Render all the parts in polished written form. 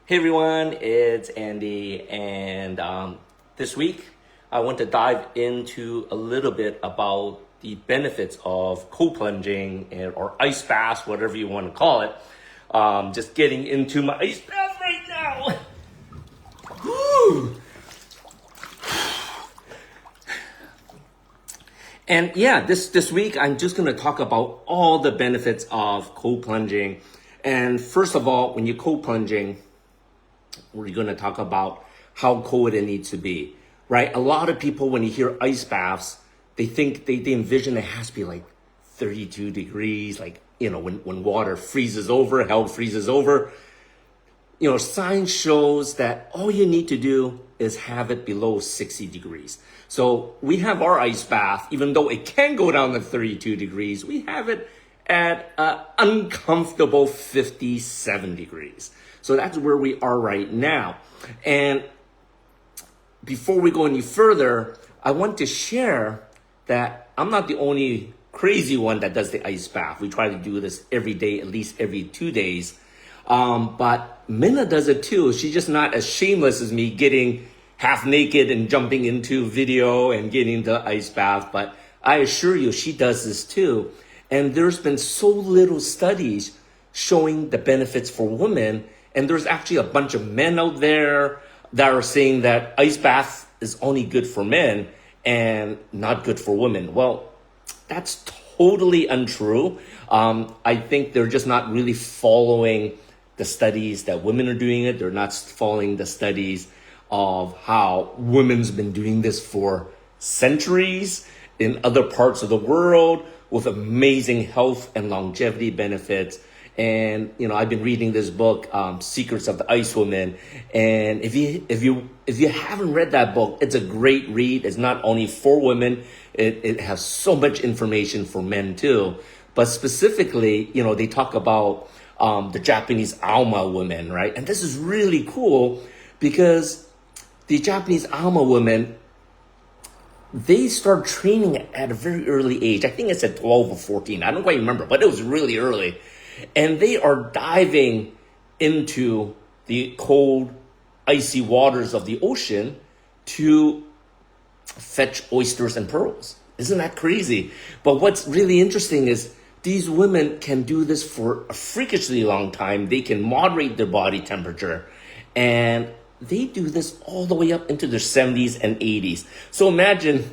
Hey everyone, it's Andy, and this week I want to dive into a little bit about the benefits of cold plunging or ice baths, whatever you want to call it. Just getting into my ice bath right now. Woo! And yeah, this week I'm just going to talk about all the benefits of cold plunging. And first of all, when you're cold plunging, we're going to talk about how cold it needs to be, right? A lot of people, when you hear ice baths, they think they envision it has to be like 32 degrees, like, when water freezes over, hell freezes over. Science shows that all you need to do is have it below 60 degrees. So we have our ice bath, even though it can go down to 32 degrees, we have it at uncomfortable 57 degrees. So that's where we are right now. And before we go any further, I want to share that I'm not the only crazy one that does the ice bath. We try to do this every day, at least every 2 days. But Minna does it too. She's just not as shameless as me, getting half naked and jumping into video and getting the ice bath. But I assure you, she does this too. And there's been so little studies showing the benefits for women. And there's actually a bunch of men out there that are saying that ice bath is only good for men and not good for women. Well, that's totally untrue. I think they're just not really following the studies that women are doing it. They're not following the studies of how women's been doing this for centuries in other parts of the world with amazing health and longevity benefits. And I've been reading this book, Secrets of the Ice Woman. And if you haven't read that book, it's a great read. It's not only for women, it has so much information for men too. But specifically, they talk about the Japanese Alma women, right? And this is really cool because the Japanese Alma women, they start training at a very early age. I think it's at 12 or 14. I don't quite remember, but it was really early. And they are diving into the cold, icy waters of the ocean to fetch oysters and pearls. Isn't that crazy? But what's really interesting is these women can do this for a freakishly long time. They can moderate their body temperature. And they do this all the way up into their 70s and 80s. So imagine,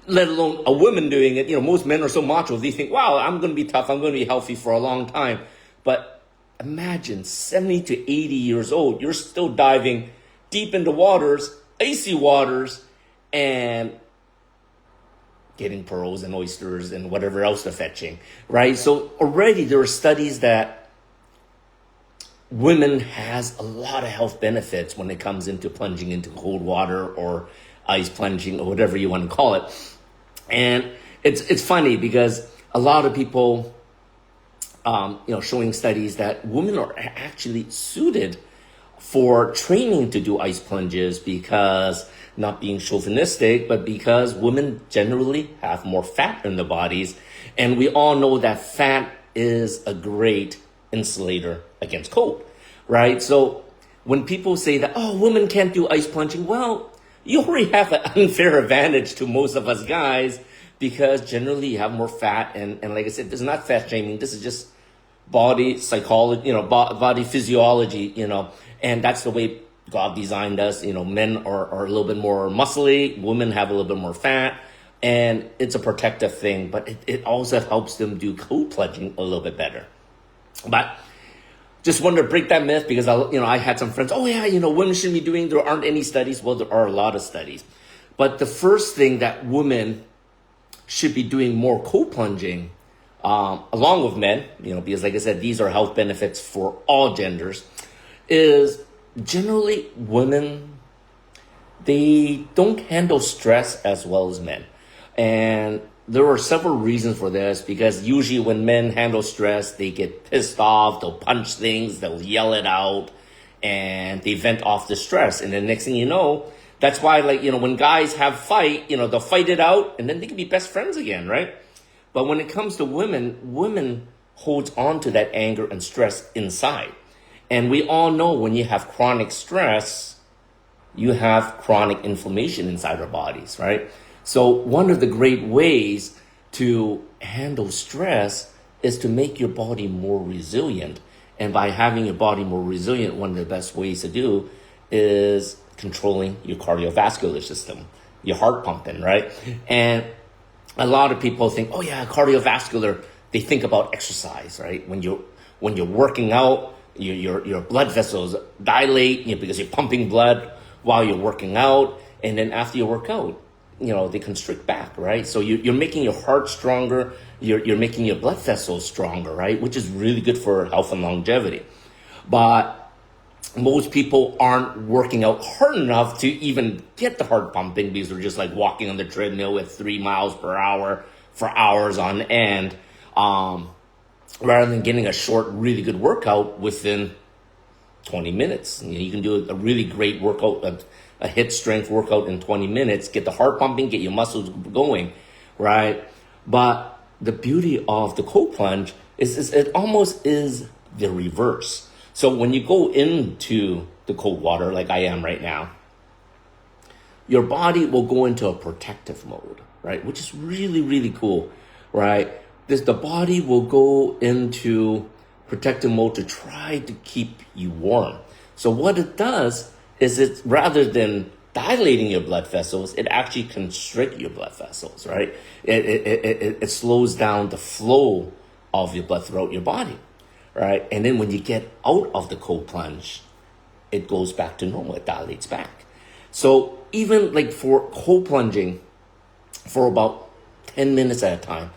let alone a woman doing it. Most men are so macho. They think, wow, I'm going to be tough. I'm going to be healthy for a long time. But imagine 70 to 80 years old. You're still diving deep into waters, icy waters, and getting pearls and oysters and whatever else they're fetching, right? So already there are studies that women has a lot of health benefits when it comes into plunging into cold water or ice plunging or whatever you want to call it. And it's funny because a lot of people, showing studies that women are actually suited for training to do ice plunges because, not being chauvinistic, but because women generally have more fat in their bodies. And we all know that fat is a great insulator against cold, right? So when people say that, oh, women can't do ice plunging, well, you already have an unfair advantage to most of us guys because generally you have more fat. And like I said, this is not fat shaming. This is just body psychology, body physiology, and that's the way God designed us. Men are a little bit more muscly, women have a little bit more fat, and it's a protective thing, but it also helps them do cold plunging a little bit better. But just wanted to break that myth because I had some friends, oh yeah, women shouldn't be doing, there aren't any studies. Well, there are a lot of studies. But the first thing that women should be doing more cold plunging, along with men, because like I said, these are health benefits for all genders, is generally women, they don't handle stress as well as men. And there are several reasons for this, because usually when men handle stress, they get pissed off, they'll punch things, they'll yell it out, and they vent off the stress. And the next thing you know, that's why, when guys have fight, they'll fight it out, and then they can be best friends again, right? But when it comes to women holds on to that anger and stress inside. And we all know when you have chronic stress, you have chronic inflammation inside our bodies, right? So one of the great ways to handle stress is to make your body more resilient. And by having your body more resilient, one of the best ways to do is controlling your cardiovascular system, your heart pumping, right? And a lot of people think, oh yeah, cardiovascular, they think about exercise, right? When you're working out, your blood vessels dilate, because you're pumping blood while you're working out, and then after you work out, they constrict back, right? So you're making your heart stronger, you're making your blood vessels stronger, right? Which is really good for health and longevity. But most people aren't working out hard enough to even get the heart pumping because they're just like walking on the treadmill at 3 miles per hour for hours on end, rather than getting a short, really good workout within 20 minutes. You can do a really great workout, a hit strength workout in 20 minutes, get the heart pumping, get your muscles going, right? But the beauty of the cold plunge is it almost is the reverse. So when you go into the cold water, like I am right now, your body will go into a protective mode, right? Which is really, really cool, right? The body will go into protective mode to try to keep you warm. So what it does is it, rather than dilating your blood vessels, it actually constricts your blood vessels, right? It slows down the flow of your blood throughout your body, right? And then when you get out of the cold plunge, it goes back to normal. It dilates back. So even like for cold plunging, for about 10 minutes at a time,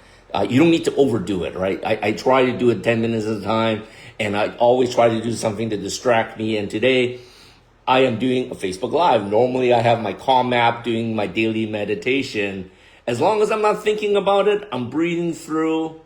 you don't need to overdo it, right? I try to do it 10 minutes at a time, and I always try to do something to distract me. And today, I am doing a Facebook Live. Normally, I have my Calm app doing my daily meditation. As long as I'm not thinking about it, I'm breathing through,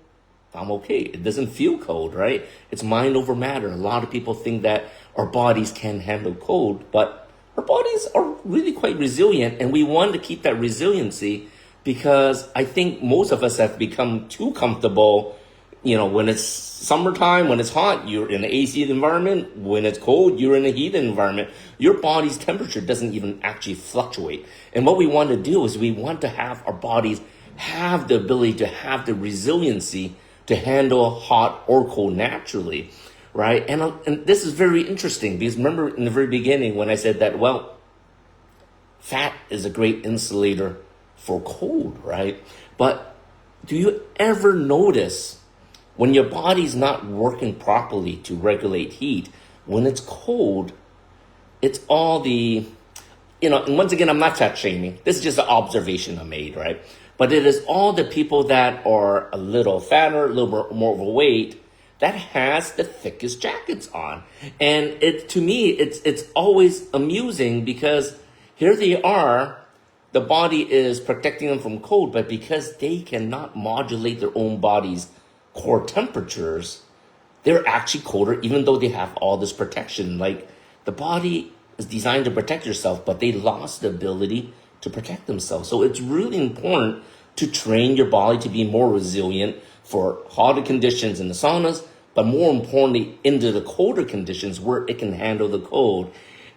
I'm okay. It doesn't feel cold, right? It's mind over matter. A lot of people think that our bodies can handle cold, but our bodies are really quite resilient, and we want to keep that resiliency because I think most of us have become too comfortable. When it's summertime, when it's hot, you're in an AC environment. When it's cold, you're in a heated environment. Your body's temperature doesn't even actually fluctuate. And what we want to do is we want to have our bodies have the ability to have the resiliency to handle hot or cold naturally, right? And this is very interesting because remember in the very beginning when I said that, well, fat is a great insulator for cold, right? But do you ever notice when your body's not working properly to regulate heat, when it's cold, it's all the, and once again, I'm not fat shaming. This is just an observation I made, right? But it is all the people that are a little fatter, a little more overweight, that has the thickest jackets on. And to me, it's always amusing because here they are, the body is protecting them from cold, but because they cannot modulate their own body's core temperatures, they're actually colder even though they have all this protection. Like the body is designed to protect yourself, but they lost the ability to protect themselves. So it's really important to train your body to be more resilient for hotter conditions in the saunas, but more importantly, into the colder conditions where it can handle the cold.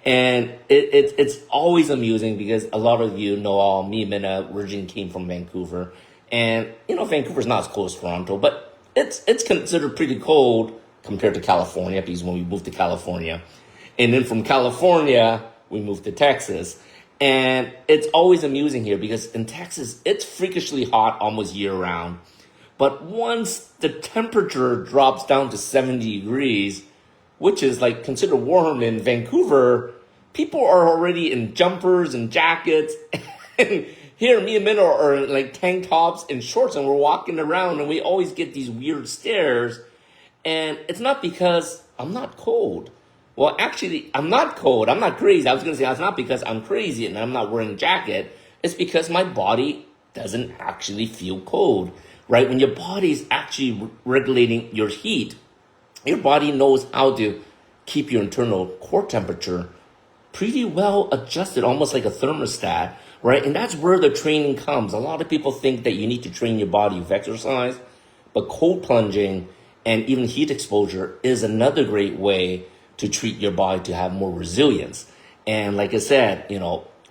And it's always amusing because a lot of you know me and Minna originally came from Vancouver. And, Vancouver's not as cold as Toronto, but it's considered pretty cold compared to California because when we moved to California. And then from California, we moved to Texas. And it's always amusing here because in Texas, it's freakishly hot almost year round. But once the temperature drops down to 70 degrees, which is like considered warm in Vancouver, people are already in jumpers and jackets. And here, me and Minna are in like tank tops and shorts, and we're walking around, and we always get these weird stares. And it's not because I'm not cold. Well, actually, I'm not cold. I'm not crazy. I was going to say it's not because I'm crazy and I'm not wearing a jacket. It's because my body doesn't actually feel cold, right? When your body is actually regulating your heat, your body knows how to keep your internal core temperature pretty well adjusted, almost like a thermostat, right? And that's where the training comes. A lot of people think that you need to train your body with exercise, but cold plunging and even heat exposure is another great way to treat your body to have more resilience. And like I said,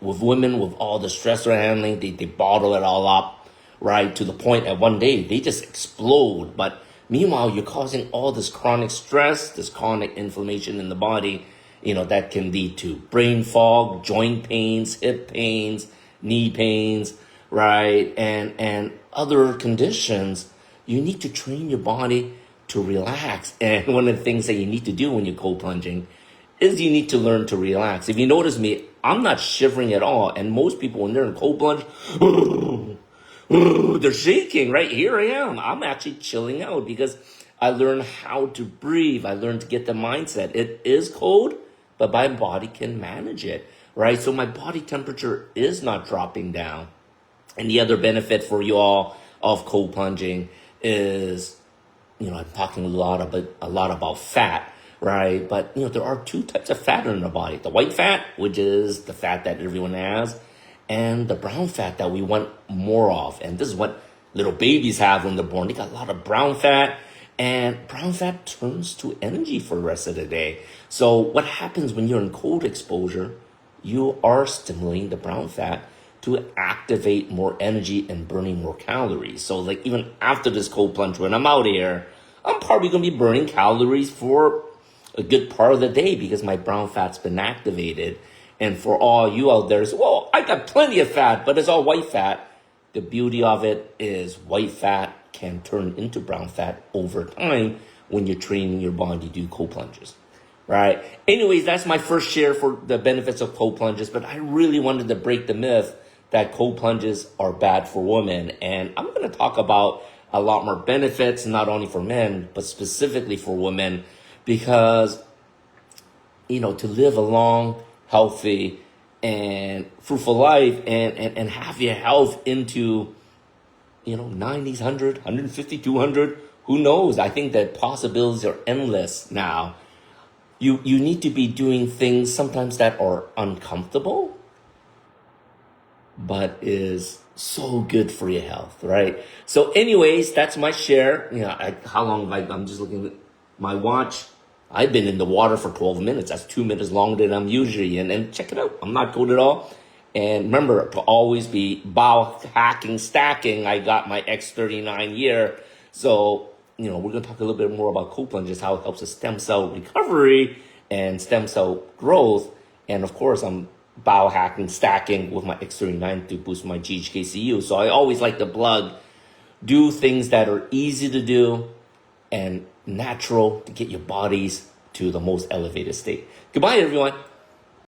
with women, with all the stress they're handling, they bottle it all up, right? To the point at one day, they just explode. But meanwhile, you're causing all this chronic stress, this chronic inflammation in the body, that can lead to brain fog, joint pains, hip pains, knee pains, right? And other conditions. You need to train your body to relax. And one of the things that you need to do when you're cold plunging is you need to learn to relax. If you notice me, I'm not shivering at all. And most people, when they're in cold plunge, they're shaking, right? Here I am. I'm actually chilling out because I learned how to breathe. I learned to get the mindset. It is cold, but my body can manage it, right? So my body temperature is not dropping down. And the other benefit for you all of cold plunging is, I'm talking a lot about fat, right? But, there are two types of fat in the body. The white fat, which is the fat that everyone has, and the brown fat that we want more of. And this is what little babies have when they're born. They got a lot of brown fat, and brown fat turns to energy for the rest of the day. So what happens when you're in cold exposure, you are stimulating the brown fat to activate more energy and burning more calories. So like even after this cold plunge, when I'm out here, I'm probably going to be burning calories for a good part of the day because my brown fat's been activated. And for all you out there, well, I got plenty of fat, but it's all white fat. The beauty of it is white fat can turn into brown fat over time when you're training your body to do cold plunges, right? Anyways, that's my first share for the benefits of cold plunges, but I really wanted to break the myth that cold plunges are bad for women. And I'm going to talk about a lot more benefits, not only for men, but specifically for women, because, to live a long, healthy, and fruitful life and have your health into, 90s, 100, 150, 200, who knows? I think that possibilities are endless now. You need to be doing things sometimes that are uncomfortable, but is so good for your health, right? So anyways, that's my share. How long have I'm just looking at my watch. I've been in the water for 12 minutes. That's 2 minutes longer than I'm usually in. And check it out. I'm not cold at all. And remember to always be biohacking, stacking. I got my X39 year. So, we're going to talk a little bit more about cold plunges, how it helps with stem cell recovery and stem cell growth. And of course, I'm biohacking, stacking with my X39 to boost my GHKCU. So I always like to do things that are easy to do and natural to get your bodies to the most elevated state. Goodbye, everyone.